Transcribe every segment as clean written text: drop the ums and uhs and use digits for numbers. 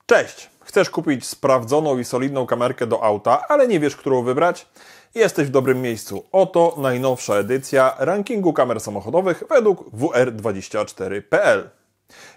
Cześć! Chcesz kupić sprawdzoną i solidną kamerkę do auta, ale nie wiesz, którą wybrać? Jesteś w dobrym miejscu. Oto najnowsza edycja rankingu kamer samochodowych według WR24.pl.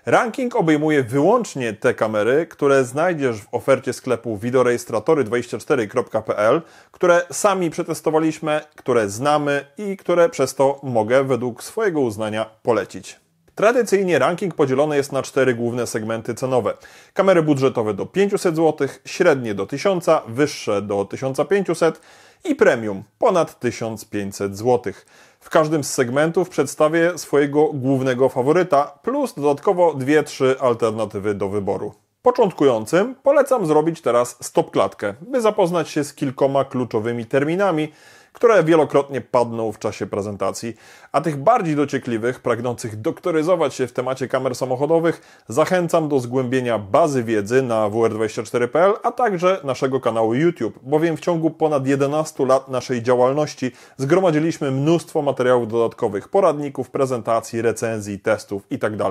Ranking obejmuje wyłącznie te kamery, które znajdziesz w ofercie sklepu videorejestratory24.pl, które sami przetestowaliśmy, które znamy i które przez to mogę według swojego uznania polecić. Tradycyjnie ranking podzielony jest na 4 główne segmenty cenowe. Kamery budżetowe do 500 zł, średnie do 1000, wyższe do 1500 i premium ponad 1500 zł. W każdym z segmentów przedstawię swojego głównego faworyta, plus dodatkowo 2-3 alternatywy do wyboru. Początkującym polecam zrobić teraz stopklatkę, by zapoznać się z kilkoma kluczowymi terminami, które wielokrotnie padną w czasie prezentacji, a tych bardziej dociekliwych, pragnących doktoryzować się w temacie kamer samochodowych, zachęcam do zgłębienia bazy wiedzy na WR24.pl, a także naszego kanału YouTube, bowiem w ciągu ponad 11 lat naszej działalności zgromadziliśmy mnóstwo materiałów dodatkowych, poradników, prezentacji, recenzji, testów itd.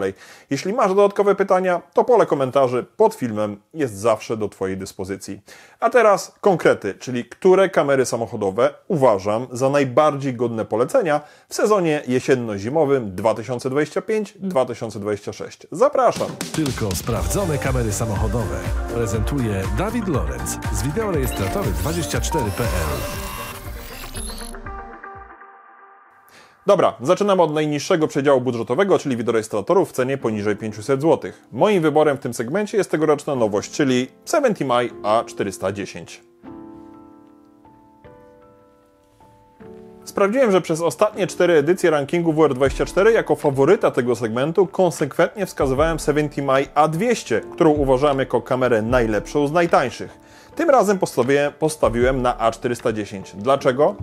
Jeśli masz dodatkowe pytania, to pole komentarzy pod filmem jest zawsze do Twojej dyspozycji. A teraz konkrety, czyli które kamery samochodowe uważam za najbardziej godne polecenia w sezonie jesienno-zimowym 2025-2026. Zapraszam! Tylko sprawdzone kamery samochodowe prezentuje Dawid Lorenz z videorejestratory24.pl. Dobra, zaczynamy od najniższego przedziału budżetowego, czyli wideorejestratorów w cenie poniżej 500 zł. Moim wyborem w tym segmencie jest tegoroczna nowość, czyli 70i A410. Sprawdziłem, że przez ostatnie 4 edycje rankingu WR24 jako faworyta tego segmentu konsekwentnie wskazywałem 70i A200, którą uważałem jako kamerę najlepszą z najtańszych. Tym razem postawiłem na A410. Dlaczego?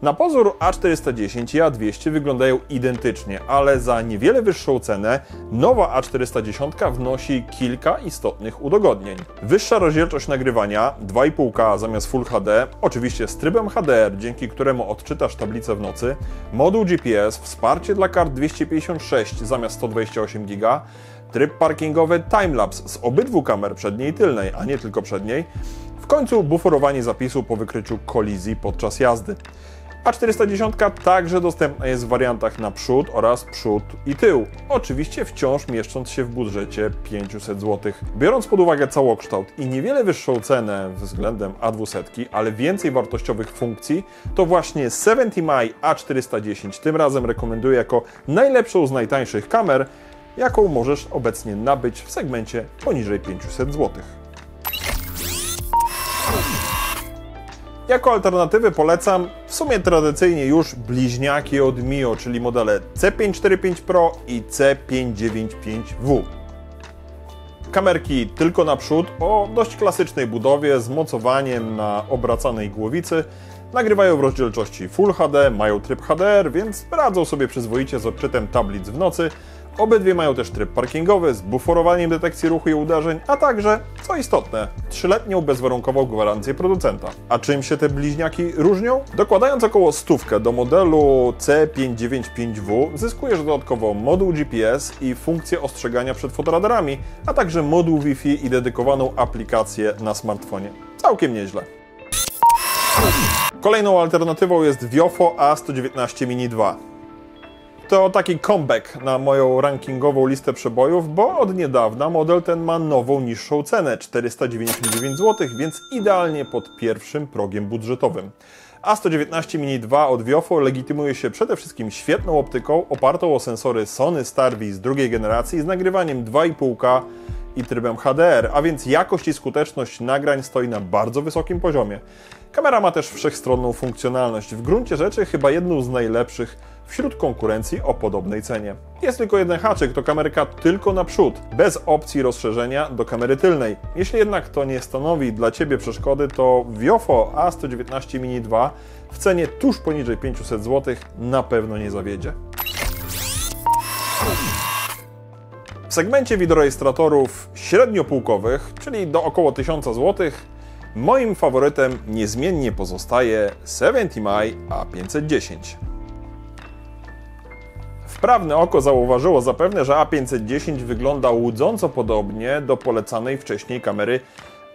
Na pozór A410 i A200 wyglądają identycznie, ale za niewiele wyższą cenę nowa A410 wnosi kilka istotnych udogodnień. Wyższa rozdzielczość nagrywania 2,5K zamiast Full HD, oczywiście z trybem HDR, dzięki któremu odczytasz tablicę w nocy, moduł GPS, wsparcie dla kart 256 zamiast 128 GB, tryb parkingowy timelapse z obydwu kamer przedniej i tylnej, a nie tylko przedniej, w końcu buforowanie zapisu po wykryciu kolizji podczas jazdy. A410 także dostępna jest w wariantach na przód oraz przód i tył, oczywiście wciąż mieszcząc się w budżecie 500 zł. Biorąc pod uwagę całokształt i niewiele wyższą cenę względem A200, ale więcej wartościowych funkcji, to właśnie 70i A410 tym razem rekomenduję jako najlepszą z najtańszych kamer, jaką możesz obecnie nabyć w segmencie poniżej 500 zł. Jako alternatywy polecam w sumie tradycyjnie już bliźniaki od Mio, czyli modele C545 Pro i C595W. Kamerki tylko na przód o dość klasycznej budowie z mocowaniem na obracanej głowicy, nagrywają w rozdzielczości Full HD, mają tryb HDR, więc radzą sobie przyzwoicie z odczytem tablic w nocy. Obydwie mają też tryb parkingowy z buforowaniem detekcji ruchu i uderzeń, a także, co istotne, 3-letnią bezwarunkową gwarancję producenta. A czym się te bliźniaki różnią? Dokładając około 100 do modelu C595W zyskujesz dodatkowo moduł GPS i funkcję ostrzegania przed fotoradarami, a także moduł Wi-Fi i dedykowaną aplikację na smartfonie. Całkiem nieźle. Kolejną alternatywą jest Viofo A119 Mini 2. To taki comeback na moją rankingową listę przebojów, bo od niedawna model ten ma nową, niższą cenę 499 zł, więc idealnie pod pierwszym progiem budżetowym. A119 Mini 2 od Viofo legitymuje się przede wszystkim świetną optyką opartą o sensory Sony Starvis z drugiej generacji z nagrywaniem 2,5K i trybem HDR, a więc jakość i skuteczność nagrań stoi na bardzo wysokim poziomie. Kamera ma też wszechstronną funkcjonalność, w gruncie rzeczy chyba jedną z najlepszych wśród konkurencji o podobnej cenie. Jest tylko jeden haczyk, to kamerka tylko na przód, bez opcji rozszerzenia do kamery tylnej. Jeśli jednak to nie stanowi dla Ciebie przeszkody, to Viofo A119 Mini 2 w cenie tuż poniżej 500 zł na pewno nie zawiedzie. W segmencie wideorejestratorów średniopółkowych, czyli do około 1000 zł, moim faworytem niezmiennie pozostaje 70i A510. Wprawne oko zauważyło zapewne, że A510 wygląda łudząco podobnie do polecanej wcześniej kamery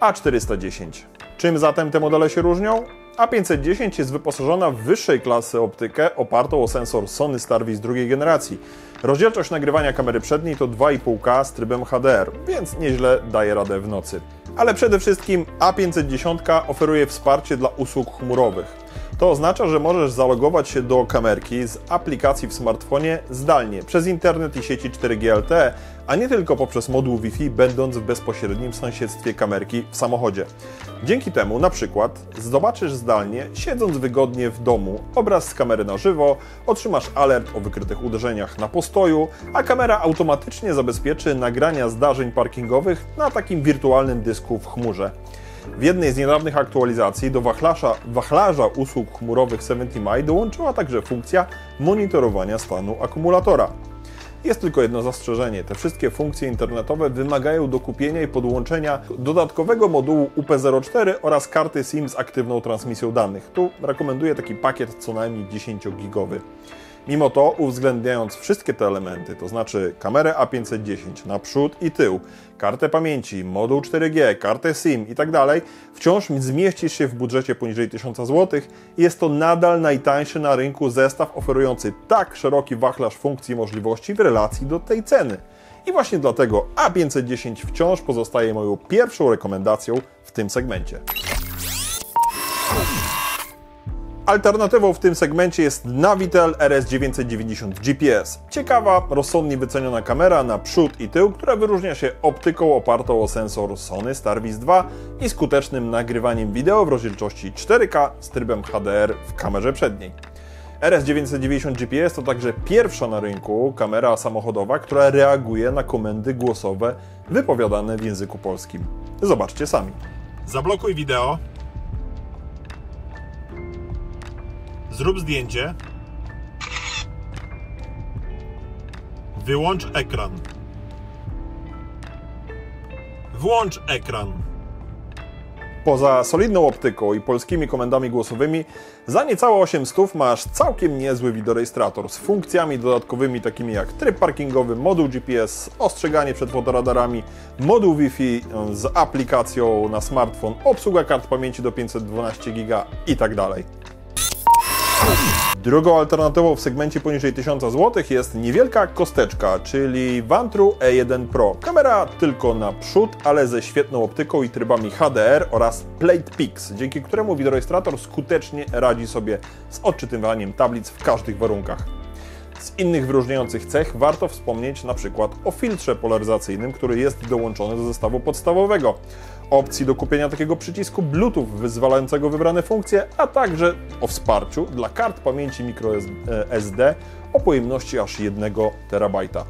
A410. Czym zatem te modele się różnią? A510 jest wyposażona w wyższej klasy optykę opartą o sensor Sony Starvis drugiej generacji. Rozdzielczość nagrywania kamery przedniej to 2,5K z trybem HDR, więc nieźle daje radę w nocy. Ale przede wszystkim A510 oferuje wsparcie dla usług chmurowych. To oznacza, że możesz zalogować się do kamerki z aplikacji w smartfonie zdalnie, przez internet i sieci 4G LTE, a nie tylko poprzez moduł Wi-Fi, będąc w bezpośrednim sąsiedztwie kamerki w samochodzie. Dzięki temu na przykład zobaczysz zdalnie, siedząc wygodnie w domu, obraz z kamery na żywo, otrzymasz alert o wykrytych uderzeniach na postoju, a kamera automatycznie zabezpieczy nagrania zdarzeń parkingowych na takim wirtualnym dysku w chmurze. W jednej z niedawnych aktualizacji do wachlarza usług chmurowych 70mi dołączyła także funkcja monitorowania stanu akumulatora. Jest tylko jedno zastrzeżenie. Te wszystkie funkcje internetowe wymagają dokupienia i podłączenia dodatkowego modułu UP04 oraz karty SIM z aktywną transmisją danych. Tu rekomenduję taki pakiet co najmniej 10-gigowy. Mimo to, uwzględniając wszystkie te elementy, to znaczy kamerę A510 na przód i tył, kartę pamięci, moduł 4G, kartę SIM itd., wciąż zmieścisz się w budżecie poniżej 1000 zł i jest to nadal najtańszy na rynku zestaw oferujący tak szeroki wachlarz funkcji i możliwości w relacji do tej ceny. I właśnie dlatego A510 wciąż pozostaje moją pierwszą rekomendacją w tym segmencie. Alternatywą w tym segmencie jest Navitel RS990 GPS. Ciekawa, rozsądnie wyceniona kamera na przód i tył, która wyróżnia się optyką opartą o sensor Sony Starvis 2 i skutecznym nagrywaniem wideo w rozdzielczości 4K z trybem HDR w kamerze przedniej. RS990 GPS to także pierwsza na rynku kamera samochodowa, która reaguje na komendy głosowe wypowiadane w języku polskim. Zobaczcie sami. Zablokuj wideo. Zrób zdjęcie. Wyłącz ekran. Włącz ekran. Poza solidną optyką i polskimi komendami głosowymi, za niecałe 800 masz całkiem niezły wideorejestrator z funkcjami dodatkowymi takimi jak tryb parkingowy, moduł GPS, ostrzeganie przed fotoradarami, moduł Wi-Fi z aplikacją na smartfon, obsługa kart pamięci do 512 GB itd. Drugą alternatywą w segmencie poniżej 1000 zł jest niewielka kosteczka, czyli Vantru E1 Pro. Kamera tylko na przód, ale ze świetną optyką i trybami HDR oraz Plate Pix, dzięki któremu wideorejestrator skutecznie radzi sobie z odczytywaniem tablic w każdych warunkach. Z innych wyróżniających cech warto wspomnieć na przykład o filtrze polaryzacyjnym, który jest dołączony do zestawu podstawowego, opcji do kupienia takiego przycisku Bluetooth wyzwalającego wybrane funkcje, a także o wsparciu dla kart pamięci microSD o pojemności aż 1 TB.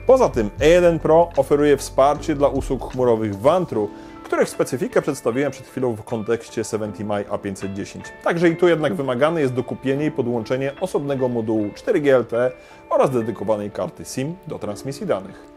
Poza tym E1 Pro oferuje wsparcie dla usług chmurowych Vantru, których specyfikę przedstawiłem przed chwilą w kontekście 70mi A510. Także i tu jednak wymagane jest dokupienie i podłączenie osobnego modułu 4G LTE oraz dedykowanej karty SIM do transmisji danych.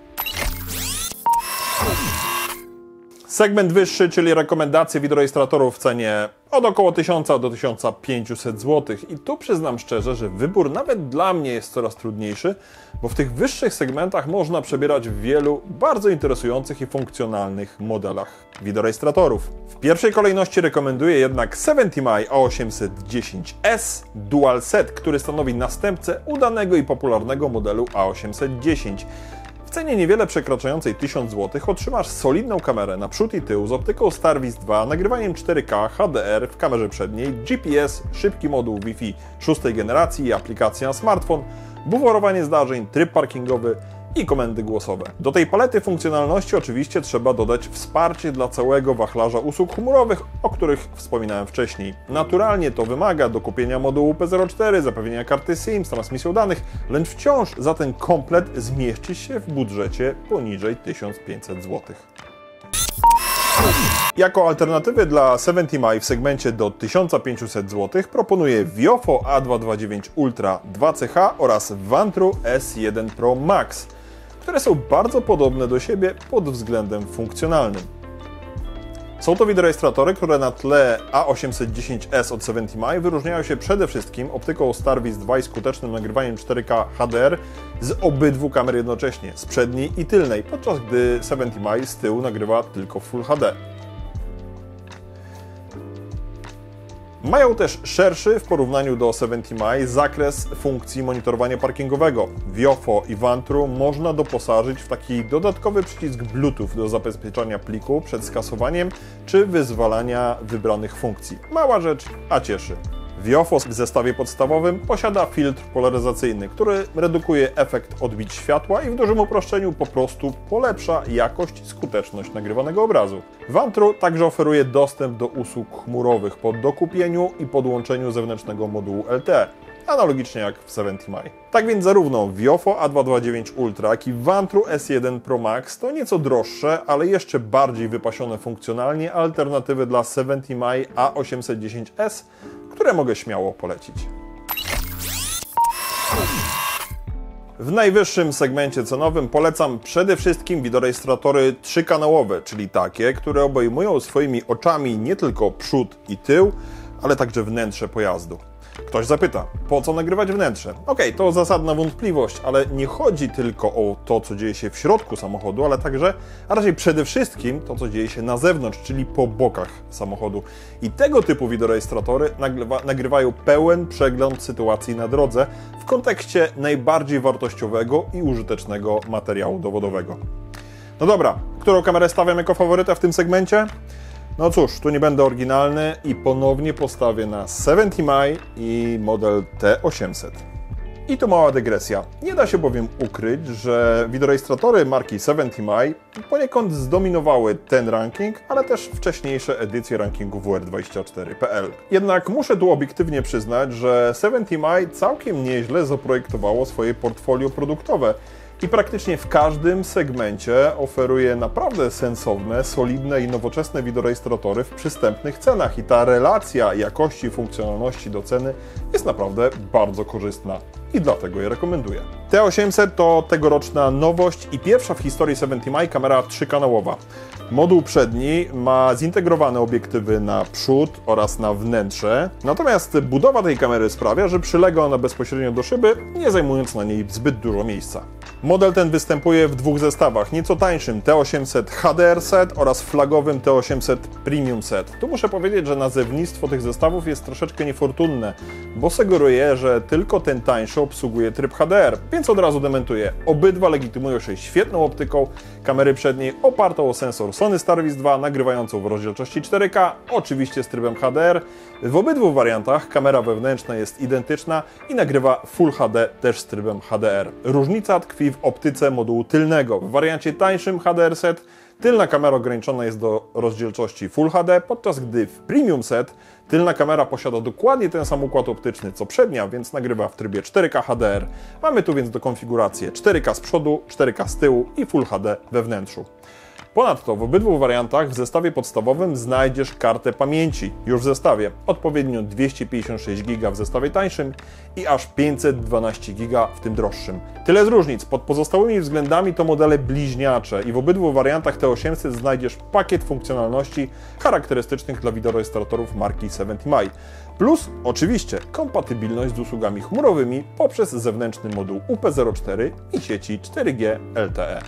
Segment wyższy, czyli rekomendacje wideorejestratorów w cenie od około 1000 do 1500 zł. I tu przyznam szczerze, że wybór nawet dla mnie jest coraz trudniejszy, bo w tych wyższych segmentach można przebierać w wielu bardzo interesujących i funkcjonalnych modelach wideorejestratorów. W pierwszej kolejności rekomenduję jednak 70mi A810S Dual Set, który stanowi następcę udanego i popularnego modelu A810. W cenie niewiele przekraczającej 1000 zł otrzymasz solidną kamerę na przód i tył z optyką Starvis 2, nagrywaniem 4K, HDR w kamerze przedniej, GPS, szybki moduł Wi-Fi 6 generacji i aplikacja na smartfon, buforowanie zdarzeń, tryb parkingowy i komendy głosowe. Do tej palety funkcjonalności oczywiście trzeba dodać wsparcie dla całego wachlarza usług chmurowych, o których wspominałem wcześniej. Naturalnie to wymaga dokupienia modułu P04, zapewnienia karty SIM z transmisją danych, lecz wciąż za ten komplet zmieści się w budżecie poniżej 1500 zł. Jako alternatywy dla 70mi w segmencie do 1500 zł proponuję Viofo A229 Ultra 2CH oraz Vantru S1 Pro Max, które są bardzo podobne do siebie pod względem funkcjonalnym. Są to wideorejestratory, które na tle A810S od 70mi wyróżniają się przede wszystkim optyką StarViz 2 i skutecznym nagrywaniem 4K HDR z obydwu kamer jednocześnie, z przedniej i tylnej, podczas gdy 70mi z tyłu nagrywa tylko Full HD. Mają też szerszy w porównaniu do 70mi zakres funkcji monitorowania parkingowego. Viofo i Vantru można doposażyć w taki dodatkowy przycisk Bluetooth do zabezpieczania pliku przed skasowaniem czy wyzwalania wybranych funkcji. Mała rzecz, a cieszy. Viofo w zestawie podstawowym posiada filtr polaryzacyjny, który redukuje efekt odbić światła i w dużym uproszczeniu po prostu polepsza jakość i skuteczność nagrywanego obrazu. Vantru także oferuje dostęp do usług chmurowych po dokupieniu i podłączeniu zewnętrznego modułu LTE, analogicznie jak w 70mi. Tak więc zarówno Viofo A229 Ultra, jak i Vantru S1 Pro Max to nieco droższe, ale jeszcze bardziej wypasione funkcjonalnie alternatywy dla 70mi A810S, które mogę śmiało polecić. W najwyższym segmencie cenowym polecam przede wszystkim wideorejestratory trzykanałowe, czyli takie, które obejmują swoimi oczami nie tylko przód i tył, ale także wnętrze pojazdu. Ktoś zapyta, po co nagrywać wnętrze? Okej, to zasadna wątpliwość, ale nie chodzi tylko o to, co dzieje się w środku samochodu, ale także, a raczej przede wszystkim to, co dzieje się na zewnątrz, czyli po bokach samochodu. I tego typu wideorejestratory nagrywają pełen przegląd sytuacji na drodze w kontekście najbardziej wartościowego i użytecznego materiału dowodowego. No dobra, którą kamerę stawiam jako faworytę w tym segmencie? No cóż, tu nie będę oryginalny i ponownie postawię na 70mi i model T800. I tu mała dygresja. Nie da się bowiem ukryć, że wideorejestratory marki 70mi poniekąd zdominowały ten ranking, ale też wcześniejsze edycje rankingu WR24.pl. Jednak muszę tu obiektywnie przyznać, że 70mi całkiem nieźle zaprojektowało swoje portfolio produktowe i praktycznie w każdym segmencie oferuje naprawdę sensowne, solidne i nowoczesne wideorejestratory w przystępnych cenach. I ta relacja jakości i funkcjonalności do ceny jest naprawdę bardzo korzystna i dlatego je rekomenduję. T800 to tegoroczna nowość i pierwsza w historii 70mi kamera trzykanałowa. Moduł przedni ma zintegrowane obiektywy na przód oraz na wnętrze, natomiast budowa tej kamery sprawia, że przylega ona bezpośrednio do szyby, nie zajmując na niej zbyt dużo miejsca. Model ten występuje w dwóch zestawach, nieco tańszym T800 HDR Set oraz flagowym T800 Premium Set. Tu muszę powiedzieć, że nazewnictwo tych zestawów jest troszeczkę niefortunne, bo sugeruje, że tylko ten tańszy obsługuje tryb HDR, więc od razu dementuję. Obydwa legitymują się świetną optyką kamery przedniej opartą o sensor Sony StarViz 2 nagrywającą w rozdzielczości 4K, oczywiście z trybem HDR. W obydwu wariantach kamera wewnętrzna jest identyczna i nagrywa Full HD też z trybem HDR. Różnica tkwi w optyce modułu tylnego. W wariancie tańszym HDR Set tylna kamera ograniczona jest do rozdzielczości Full HD, podczas gdy w Premium Set tylna kamera posiada dokładnie ten sam układ optyczny co przednia, więc nagrywa w trybie 4K HDR. Mamy tu więc do konfiguracji 4K z przodu, 4K z tyłu i Full HD we wnętrzu. Ponadto w obydwu wariantach w zestawie podstawowym znajdziesz kartę pamięci już w zestawie, odpowiednio 256 GB w zestawie tańszym i aż 512 GB w tym droższym. Tyle z różnic, pod pozostałymi względami to modele bliźniacze i w obydwu wariantach T800 znajdziesz pakiet funkcjonalności charakterystycznych dla wideorejestratorów marki 70mi. Plus oczywiście kompatybilność z usługami chmurowymi poprzez zewnętrzny moduł UP04 i sieci 4G LTE.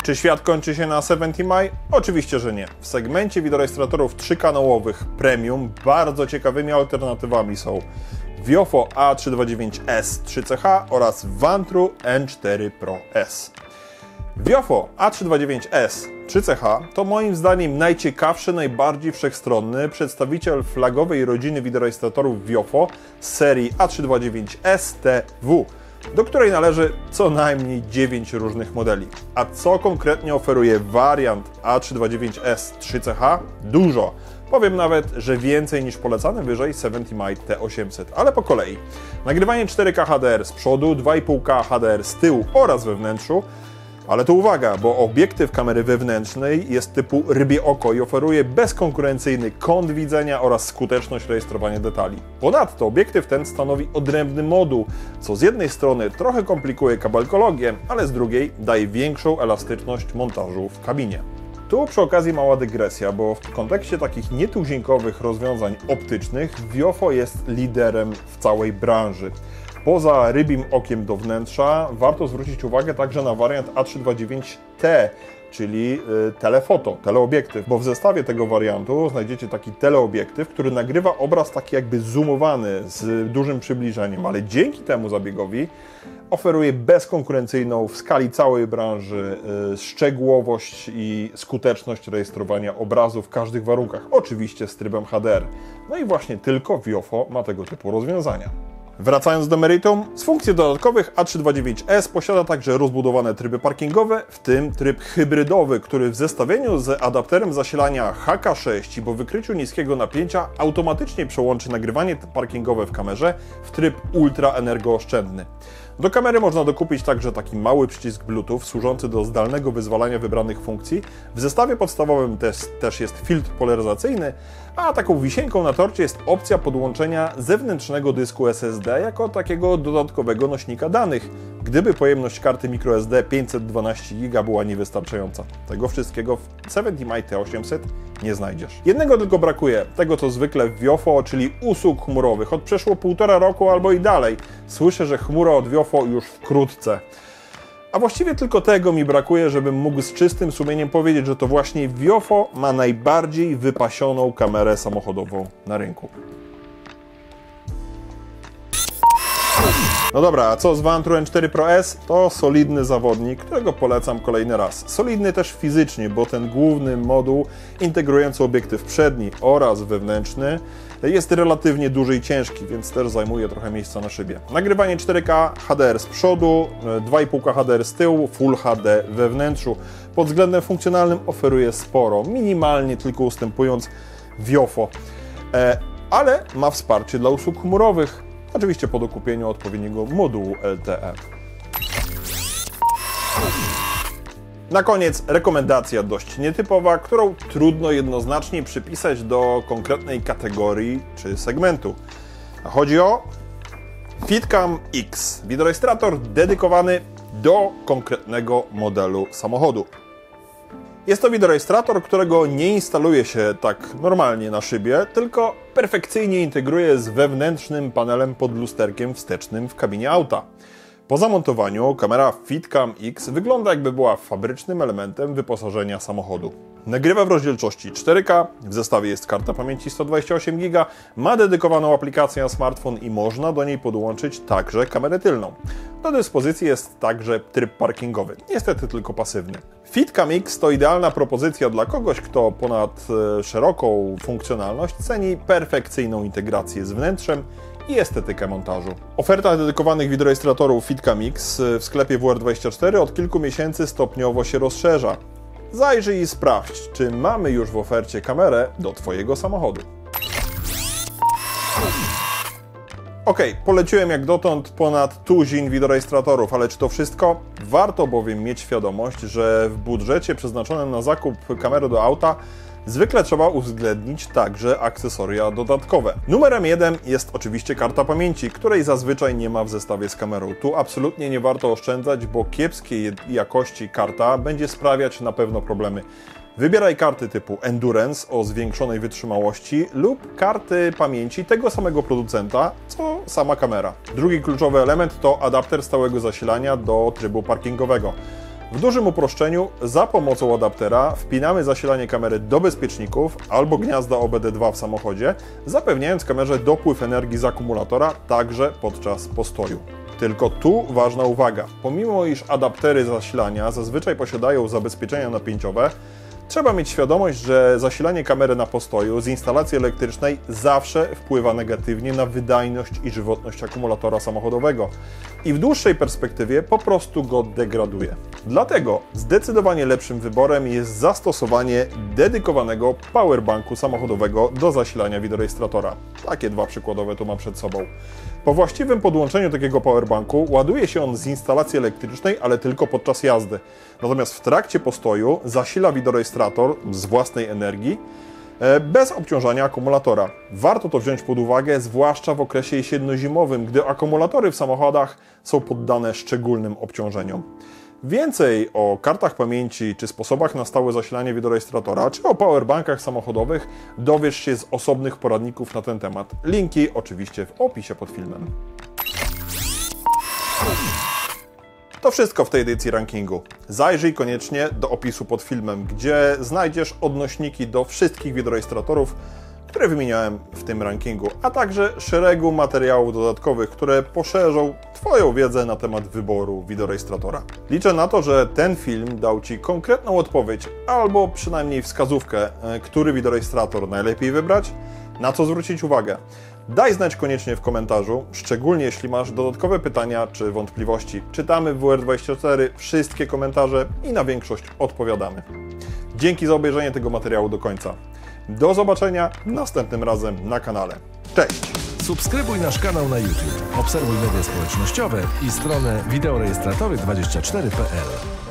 Czy świat kończy się na 70mi? Oczywiście, że nie. W segmencie wideorejestratorów trzykanałowych premium bardzo ciekawymi alternatywami są Viofo A329S 3CH oraz Vantru N4 Pro S. Viofo A329S 3CH to moim zdaniem najciekawszy, najbardziej wszechstronny przedstawiciel flagowej rodziny wideorejestratorów Viofo z serii A329STW, do której należy co najmniej 9 różnych modeli. A co konkretnie oferuje wariant A329S 3CH? Dużo. Powiem nawet, że więcej niż polecany wyżej 70mi T800, ale po kolei. Nagrywanie 4K HDR z przodu, 2,5K HDR z tyłu oraz we wnętrzu. Ale to uwaga, bo obiektyw kamery wewnętrznej jest typu rybie oko i oferuje bezkonkurencyjny kąt widzenia oraz skuteczność rejestrowania detali. Ponadto obiektyw ten stanowi odrębny moduł, co z jednej strony trochę komplikuje kabelkologię, ale z drugiej daje większą elastyczność montażu w kabinie. Tu przy okazji mała dygresja, bo w kontekście takich nietuzinkowych rozwiązań optycznych WIOFO jest liderem w całej branży. Poza rybim okiem do wnętrza warto zwrócić uwagę także na wariant A329T, czyli telefoto, teleobiektyw, bo w zestawie tego wariantu znajdziecie taki teleobiektyw, który nagrywa obraz taki jakby zoomowany z dużym przybliżeniem, ale dzięki temu zabiegowi oferuje bezkonkurencyjną w skali całej branży szczegółowość i skuteczność rejestrowania obrazu w każdych warunkach, oczywiście z trybem HDR. No i właśnie tylko WIOFO ma tego typu rozwiązania. Wracając do meritum, z funkcji dodatkowych A329S posiada także rozbudowane tryby parkingowe, w tym tryb hybrydowy, który w zestawieniu z adapterem zasilania HK6 i po wykryciu niskiego napięcia automatycznie przełączy nagrywanie parkingowe w kamerze w tryb ultra energooszczędny. Do kamery można dokupić także taki mały przycisk Bluetooth służący do zdalnego wyzwalania wybranych funkcji. W zestawie podstawowym też jest filtr polaryzacyjny, a taką wisienką na torcie jest opcja podłączenia zewnętrznego dysku SSD jako takiego dodatkowego nośnika danych, gdyby pojemność karty microSD 512 GB była niewystarczająca. Tego wszystkiego w 70mi T800 nie znajdziesz. Jednego tylko brakuje, tego co zwykle w WIOFO, czyli usług chmurowych. Od przeszło 1,5 roku albo i dalej. Słyszę, że chmura od WIOFO już wkrótce. A właściwie tylko tego mi brakuje, żebym mógł z czystym sumieniem powiedzieć, że to właśnie WIOFO ma najbardziej wypasioną kamerę samochodową na rynku. No dobra, a co z Vantrue N4 Pro S? To solidny zawodnik, którego polecam kolejny raz. Solidny też fizycznie, bo ten główny moduł integrujący obiektyw przedni oraz wewnętrzny jest relatywnie duży i ciężki, więc też zajmuje trochę miejsca na szybie. Nagrywanie 4K HDR z przodu, 2,5K HDR z tyłu, Full HD we wnętrzu. Pod względem funkcjonalnym oferuje sporo, minimalnie tylko ustępując WIOFO, ale ma wsparcie dla usług chmurowych. Oczywiście po dokupieniu odpowiedniego modułu LTE. Na koniec rekomendacja dość nietypowa, którą trudno jednoznacznie przypisać do konkretnej kategorii czy segmentu. A chodzi o FitCam X, wideorejestrator dedykowany do konkretnego modelu samochodu. Jest to wideorejestrator, którego nie instaluje się tak normalnie na szybie, tylko perfekcyjnie integruje z wewnętrznym panelem pod lusterkiem wstecznym w kabinie auta. Po zamontowaniu kamera FitCam X wygląda jakby była fabrycznym elementem wyposażenia samochodu. Nagrywa w rozdzielczości 4K, w zestawie jest karta pamięci 128 GB, ma dedykowaną aplikację na smartfon i można do niej podłączyć także kamerę tylną. Do dyspozycji jest także tryb parkingowy, niestety tylko pasywny. FitCam X to idealna propozycja dla kogoś, kto ponad szeroką funkcjonalność ceni perfekcyjną integrację z wnętrzem i estetykę montażu. Oferta dedykowanych wideorejestratorów FitCam X w sklepie WR24 od kilku miesięcy stopniowo się rozszerza. Zajrzyj i sprawdź, czy mamy już w ofercie kamerę do Twojego samochodu. Poleciłem jak dotąd ponad tuzin wideorejestratorów, ale czy to wszystko? Warto bowiem mieć świadomość, że w budżecie przeznaczonym na zakup kamery do auta zwykle trzeba uwzględnić także akcesoria dodatkowe. Numerem 1 jest oczywiście karta pamięci, której zazwyczaj nie ma w zestawie z kamerą. Tu absolutnie nie warto oszczędzać, bo kiepskiej jakości karta będzie sprawiać na pewno problemy. Wybieraj karty typu Endurance o zwiększonej wytrzymałości lub karty pamięci tego samego producenta, co sama kamera. Drugi kluczowy element to adapter stałego zasilania do trybu parkingowego. W dużym uproszczeniu, za pomocą adaptera wpinamy zasilanie kamery do bezpieczników albo gniazda OBD2 w samochodzie, zapewniając kamerze dopływ energii z akumulatora także podczas postoju. Tylko tu ważna uwaga, pomimo iż adaptery zasilania zazwyczaj posiadają zabezpieczenia napięciowe, trzeba mieć świadomość, że zasilanie kamery na postoju z instalacji elektrycznej zawsze wpływa negatywnie na wydajność i żywotność akumulatora samochodowego i w dłuższej perspektywie po prostu go degraduje. Dlatego zdecydowanie lepszym wyborem jest zastosowanie dedykowanego powerbanku samochodowego do zasilania wideorejestratora. Takie dwa przykładowe tu mam przed sobą. Po właściwym podłączeniu takiego powerbanku ładuje się on z instalacji elektrycznej, ale tylko podczas jazdy. Natomiast w trakcie postoju zasila wideorejestrator z własnej energii bez obciążania akumulatora. Warto to wziąć pod uwagę, zwłaszcza w okresie jesienno-zimowym, gdy akumulatory w samochodach są poddane szczególnym obciążeniom. Więcej o kartach pamięci, czy sposobach na stałe zasilanie wideorejestratora, czy o powerbankach samochodowych dowiesz się z osobnych poradników na ten temat. Linki oczywiście w opisie pod filmem. To wszystko w tej edycji rankingu. Zajrzyj koniecznie do opisu pod filmem, gdzie znajdziesz odnośniki do wszystkich wideorejestratorów, które wymieniałem w tym rankingu, a także szeregu materiałów dodatkowych, które poszerzą Twoją wiedzę na temat wyboru wideorejestratora. Liczę na to, że ten film dał Ci konkretną odpowiedź, albo przynajmniej wskazówkę, który wideorejestrator najlepiej wybrać, na co zwrócić uwagę. Daj znać koniecznie w komentarzu, szczególnie jeśli masz dodatkowe pytania czy wątpliwości. Czytamy w WR24 wszystkie komentarze i na większość odpowiadamy. Dzięki za obejrzenie tego materiału do końca. Do zobaczenia następnym razem na kanale. Cześć! Subskrybuj nasz kanał na YouTube, obserwuj media społecznościowe i stronę wideorejestratory24.pl.